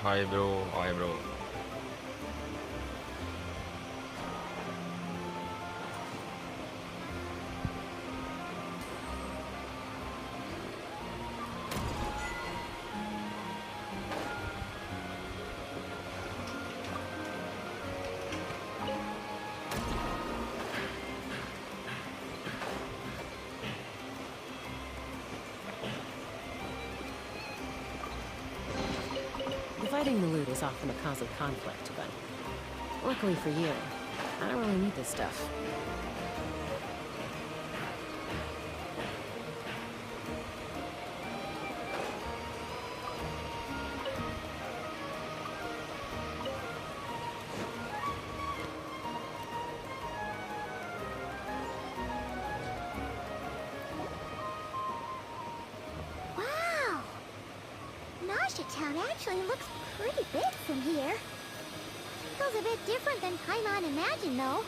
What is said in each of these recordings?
Hi bro, hi bro. Dividing the loot is often a cause of conflict, but luckily for you, I don't really need this stuff. Wow! Town actually looks pretty big from here. Feels a bit different than Paimon imagined, though.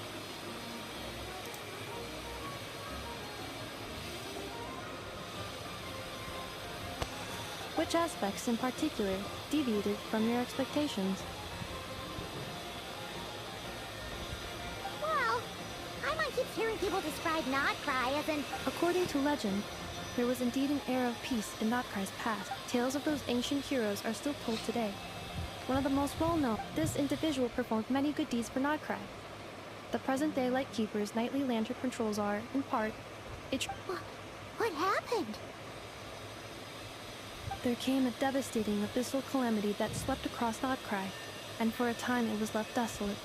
Which aspects in particular deviated from your expectations? Well, Paimon keeps hearing people describe Nod-Krai as an... According to legend, there was indeed an era of peace in Nod-Krai's past. Tales of those ancient heroes are still told today. One of the most well-known, this individual performed many good deeds for Nod-Krai. The present-day Lightkeeper's nightly lantern patrols are, in part, What happened? There came a devastating abyssal calamity that swept across Nod-Krai, and for a time it was left desolate.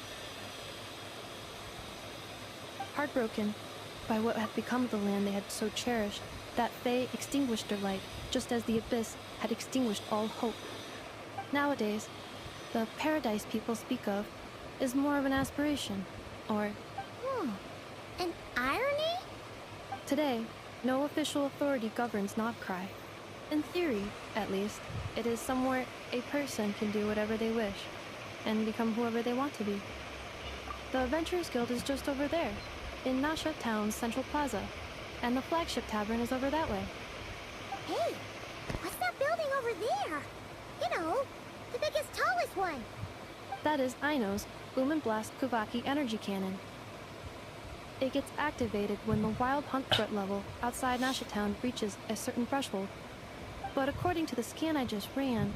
Heartbroken by what had become of the land they had so cherished, that Fae extinguished their light, just as the abyss had extinguished all hope. Nowadays, the paradise people speak of is more of an aspiration, or... An irony? Today, no official authority governs Nod-Krai. In theory, at least, it is somewhere a person can do whatever they wish, and become whoever they want to be. The Adventurers Guild is just over there, in Nasha Town's Central Plaza, and the flagship tavern is over that way. Hey, what's that building over there? You know, the biggest, tallest one. That is Aino's Boom and Blast Kuvaki energy cannon. It gets activated when the Wild Hunt threat level outside Nasha Town reaches a certain threshold. But according to the scan I just ran,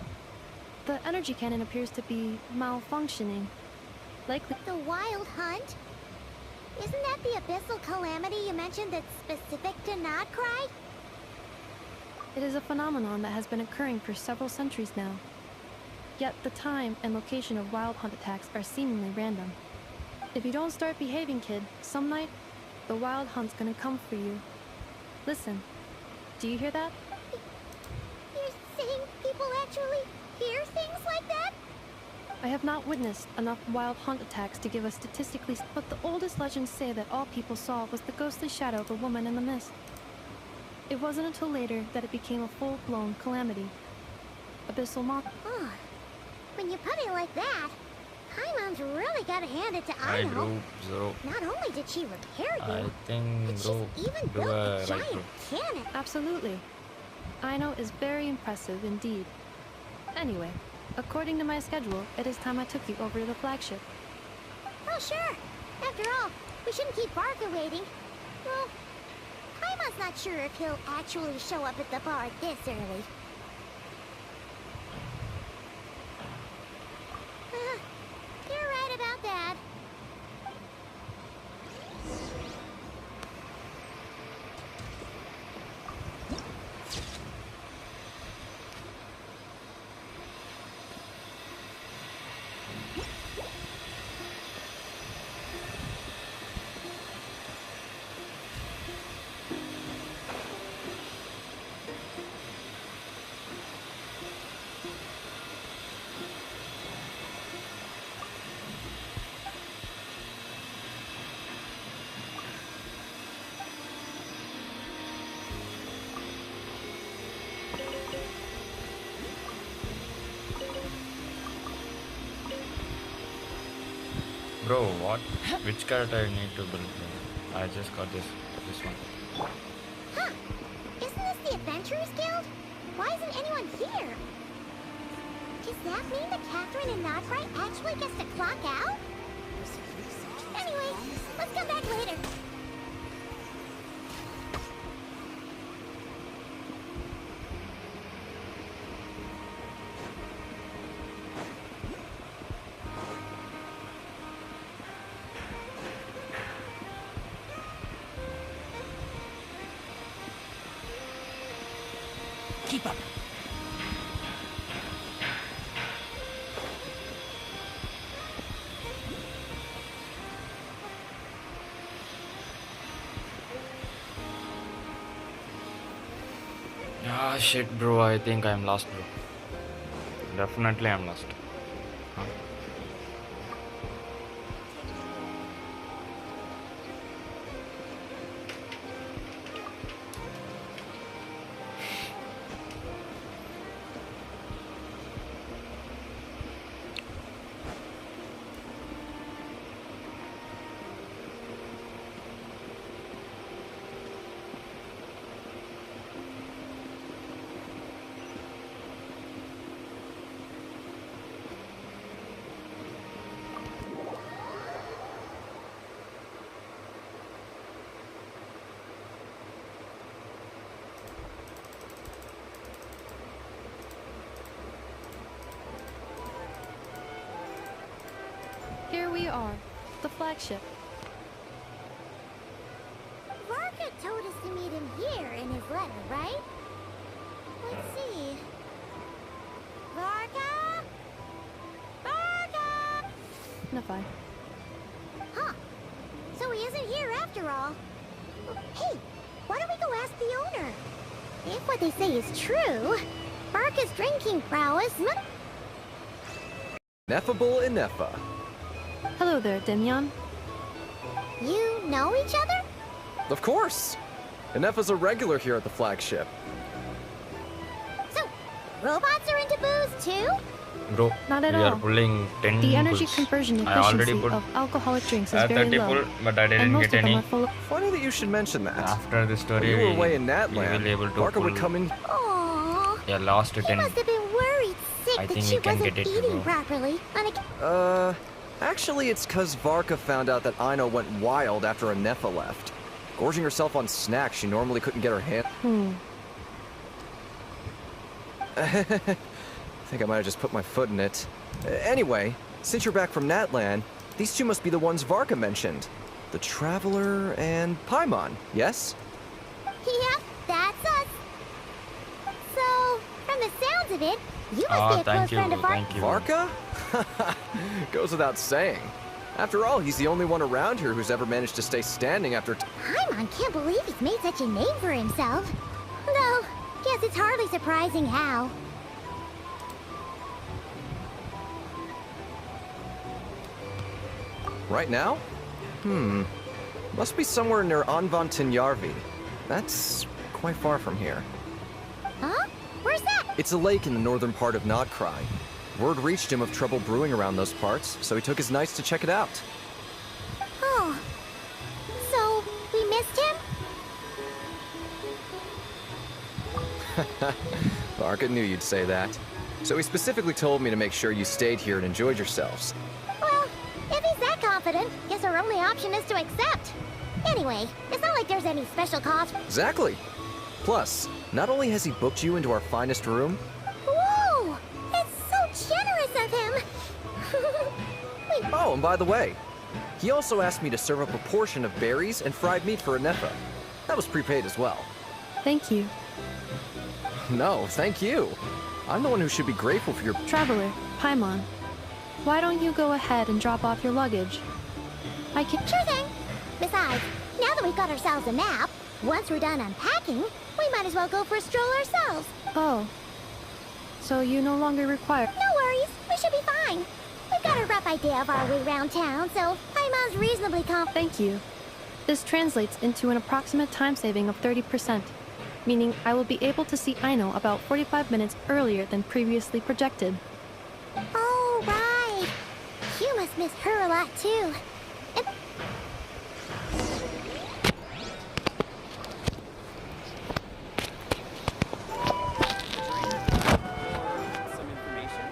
the energy cannon appears to be malfunctioning. Likely The Wild Hunt? Isn't that the abyssal calamity you mentioned that's specific to Nod-Krai? it is a phenomenon that has been occurring for several centuries now. Yet the time and location of wild hunt attacks are seemingly random. If you don't start behaving, kid, some night, the wild hunt's gonna come for you. Listen, do you hear that? You're saying people actually hear things like that? I have not witnessed enough wild hunt attacks to give a statistically, but the oldest legends say that all people saw was the ghostly shadow of a woman in the mist. It wasn't until later that it became a full-blown calamity. Abyssal monster. Oh, when you put it like that, Paimon's really gotta hand it to Hi Aino. bro, so Not only did she repair I you, think but bro, she's even you built a are right giant bro. cannon. Absolutely. Aino is very impressive indeed. Anyway, according to my schedule, it is time I took you over to the flagship. Oh, sure. After all, we shouldn't keep Barker waiting. Well, Paimon's not sure if he'll actually show up at the bar this early. You're right about that. Bro, what? Which character I need to build? Bro? I just got this one. Huh. Isn't this the Adventurers Guild? Why isn't anyone here? Does that mean that Catherine and Nod-Krai actually gets to clock out? Anyway, let's come back later. Keep up. Ah, shit, bro. I think I'm lost, bro. Definitely, I'm lost. Huh? Here we are, the flagship. Varka told us to meet him here in his letter, right? Let's see. Varka? Varka! No, fine. Huh. So he isn't here after all. Hey, why don't we go ask the owner? If what they say is true, Varka's drinking prowess must... Ineffable Ineffa. Hello there, Demyon. You know each other? Of course! Ineffa's a regular here at the flagship. So, robots are into booze too? Bro, Not at we are all. pulling 10 The energy pulls. conversion I already efficiency put of alcoholic drinks is very 30 low, pull, but I and didn't most get of them any. are full of... Funny that you should mention that. After the When story, you were away in we will Natland, able to Varka would pull. come in. Aww. Yeah, last She 10. must have been worried sick I that think she we can wasn't get it, eating bro. properly. Actually, it's cause Varka found out that Aino went wild after Ineffa left. Gorging herself on snacks she normally couldn't get her hand. I think I might have just put my foot in it. Anyway, since you're back from Natland, these two must be the ones Varka mentioned. The Traveler and Paimon, yes? Yep, that's us. So, from the sounds of it, you must be a close Thank you, friend bro. of Thank you. Varka? Goes without saying. After all, he's the only one around here who's ever managed to stay standing after... Paimon can't believe he's made such a name for himself. Though, guess it's hardly surprising how. Right now? Must be somewhere near Anvantinjarvi. That's quite far from here. Huh? Where's that? It's a lake in the northern part of Nod-Krai. Word reached him of trouble brewing around those parts, so he took his knights to check it out. Oh. So, we missed him? Varka knew you'd say that. So he specifically told me to make sure you stayed here and enjoyed yourselves. Well, if he's that confident, guess our only option is to accept. Anyway, it's not like there's any special cause. Exactly. Plus, not only has he booked you into our finest room, Whoa! It's so generous of him! Wait, oh, and by the way, he also asked me to serve up a portion of berries and fried meat for Ineffa. That was prepaid as well. Thank you. No, thank you. I'm the one who should be grateful for your... Traveler, Paimon, why don't you go ahead and drop off your luggage? I can... sure thing. Besides, now that we've got ourselves a nap, once we're done unpacking, we might as well go for a stroll ourselves. Oh. So you no longer require... No worries, we should be fine. We've got a rough idea of our way around town, so Paimon's reasonably confident. Thank you. This translates into an approximate time saving of 30%, meaning I will be able to see Aino about 45 minutes earlier than previously projected. Oh, right. You must miss her a lot, too. And Some information.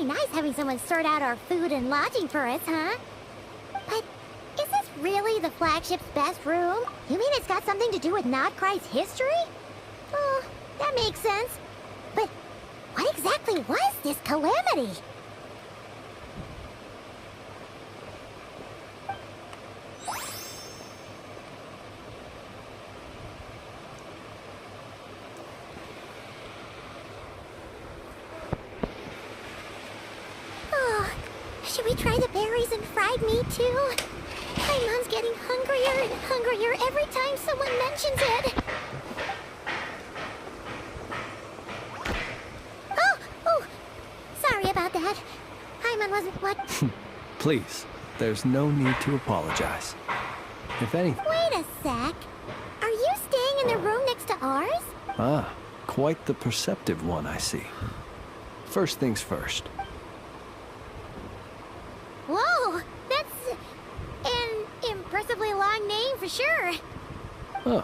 nice having someone sort out our food and lodging for us, huh? But is this really the flagship's best room? You mean it's got something to do with Nod-Krai's history? Oh, that makes sense. But what exactly was this calamity? Oh, should we try the berries and fried meat too? My mom's getting hungrier and hungrier every time someone mentions it. Oh, sorry about that. Paimon wasn't what... Please, there's no need to apologize. If anything... Wait a sec. Are you staying in the room next to ours? Ah, quite the perceptive one, I see. First things first. Whoa, that's an impressively long name for sure. Huh.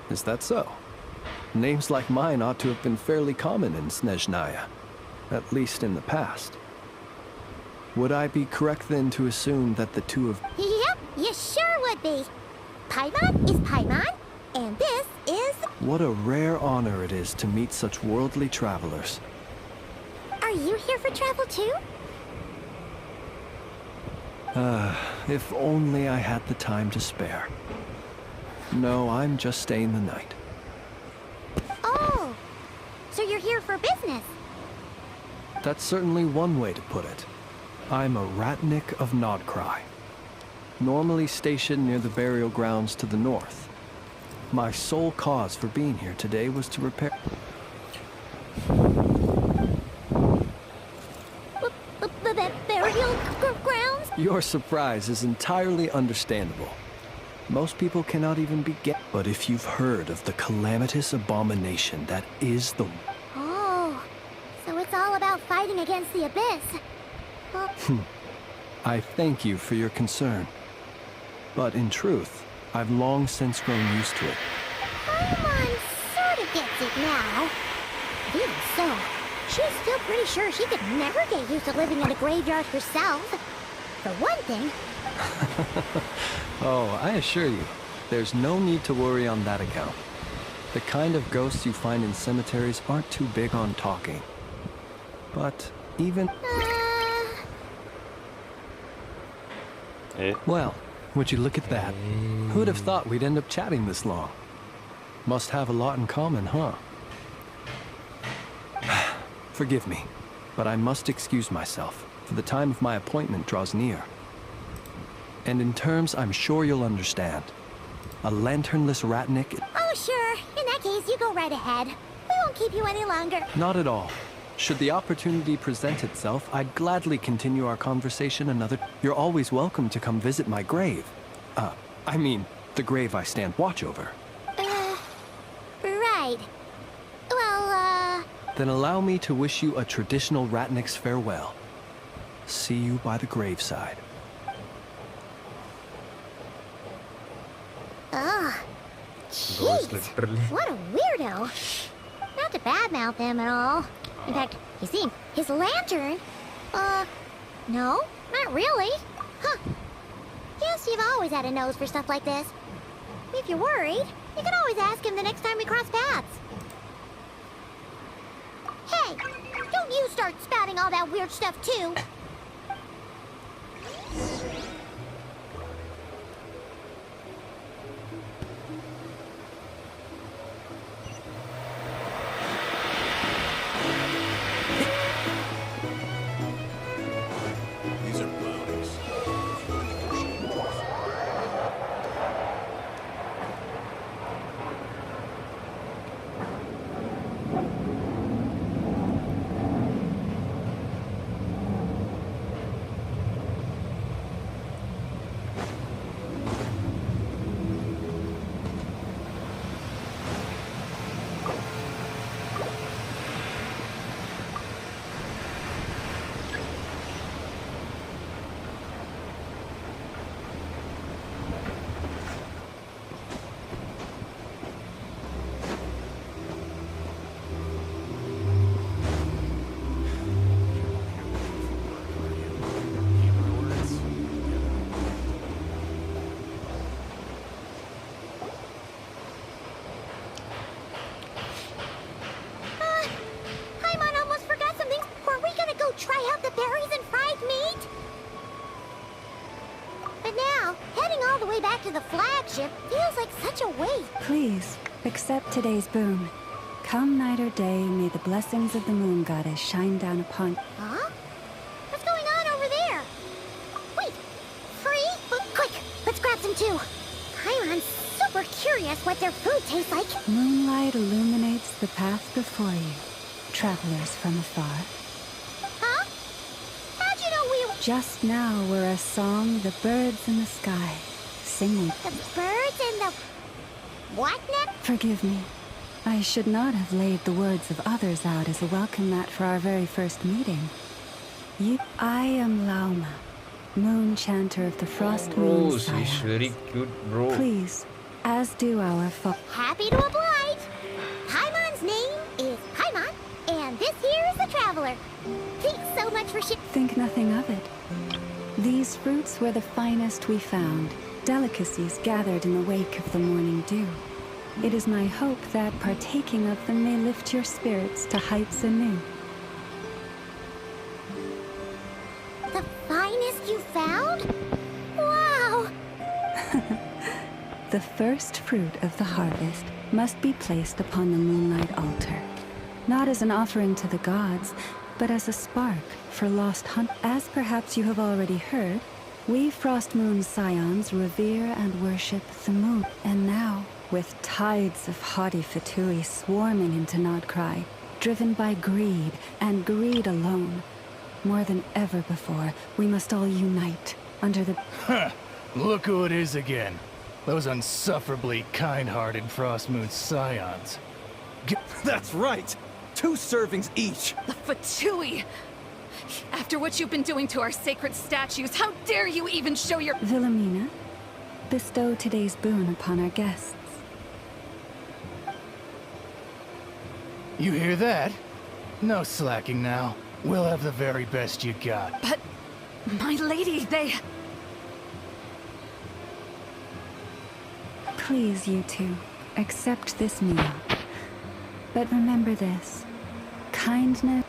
Is that so? Names like mine ought to have been fairly common in Snezhnaya, at least in the past. Would I be correct then to assume that the two of... Yep, you sure would be. Paimon is Paimon, and this is... What a rare honor it is to meet such worldly travelers. Are you here for travel too? If only I had the time to spare. No, I'm just staying the night. Oh, so you're here for business? That's certainly one way to put it. I'm a Ratnik of Nod-Krai, normally stationed near the burial grounds to the north. My sole cause for being here today was to repair... Burial grounds? Your surprise is entirely understandable. Most people cannot even begin. But if you've heard of the calamitous abomination that is the... Oh, so it's all about fighting against the abyss. Well, I thank you for your concern. But in truth, I've long since grown used to it. Paimon sort of gets it now. Even so, she's still pretty sure she could never get used to living in a graveyard herself. For one thing... Oh, I assure you, there's no need to worry on that account. The kind of ghosts you find in cemeteries aren't too big on talking. But even... Well, would you look at that? Who'd have thought we'd end up chatting this long? Must have a lot in common, huh? Forgive me, but I must excuse myself, for the time of my appointment draws near. And in terms I'm sure you'll understand, a lanternless Ratnik... Oh, sure. In that case, you go right ahead. We won't keep you any longer. Not at all. Should the opportunity present itself, I'd gladly continue our conversation another... You're always welcome to come visit my grave. I mean, the grave I stand watch over. Right. Well, Then allow me to wish you a traditional Ratnik's farewell. See you by the graveside. Ugh. Ghost, Jeez. literally. What a weirdo. Not to badmouth him at all. In fact, you see, his lantern... no, not really. Huh. Guess you've always had a nose for stuff like this. If you're worried, you can always ask him the next time we cross paths. Hey, don't you start spouting all that weird stuff too. These are bounties. berries and fried meat? But now, heading all the way back to the flagship feels like such a wait. Please, accept today's boon. Come night or day, may the blessings of the moon goddess shine down upon... Huh? What's going on over there? Wait! Free? Quick! Let's grab some too! I'm super curious what their food tastes like. Moonlight illuminates the path before you, travelers from afar. Huh? How'd you know we were... Just now were a song the birds in the sky, singing. The birds and the... What now? Forgive me. I should not have laid the words of others out as a welcome mat for our very first meeting. I am Lauma, moon chanter of the frost moon Bro, she's very cute, bro. Please, as do our Happy to oblige! Paimon's name is Paimon, and this here is the Traveler. Thanks so much for Think nothing of it. These fruits were the finest we found, delicacies gathered in the wake of the morning dew. It is my hope that partaking of them may lift your spirits to heights anew. The finest you found? Wow! The first fruit of the harvest must be placed upon the moonlight altar. Not as an offering to the gods, but as a spark for lost hunt. As perhaps you have already heard, we Frost Moon Scions revere and worship the moon. And now, with tides of haughty Fatui swarming into Nod-Krai, driven by greed, and greed alone, more than ever before, we must all unite under the... Huh! Look who it is again. Those unsufferably kind-hearted Frost Moon Scions. That's right! 2 servings each! The Fatui! After what you've been doing to our sacred statues, how dare you even show your— Wilhelmina, bestow today's boon upon our guests. You hear that? No slacking now. We'll have the very best you got. But, my lady, they— Please, you two, accept this meal. But remember this. Kindness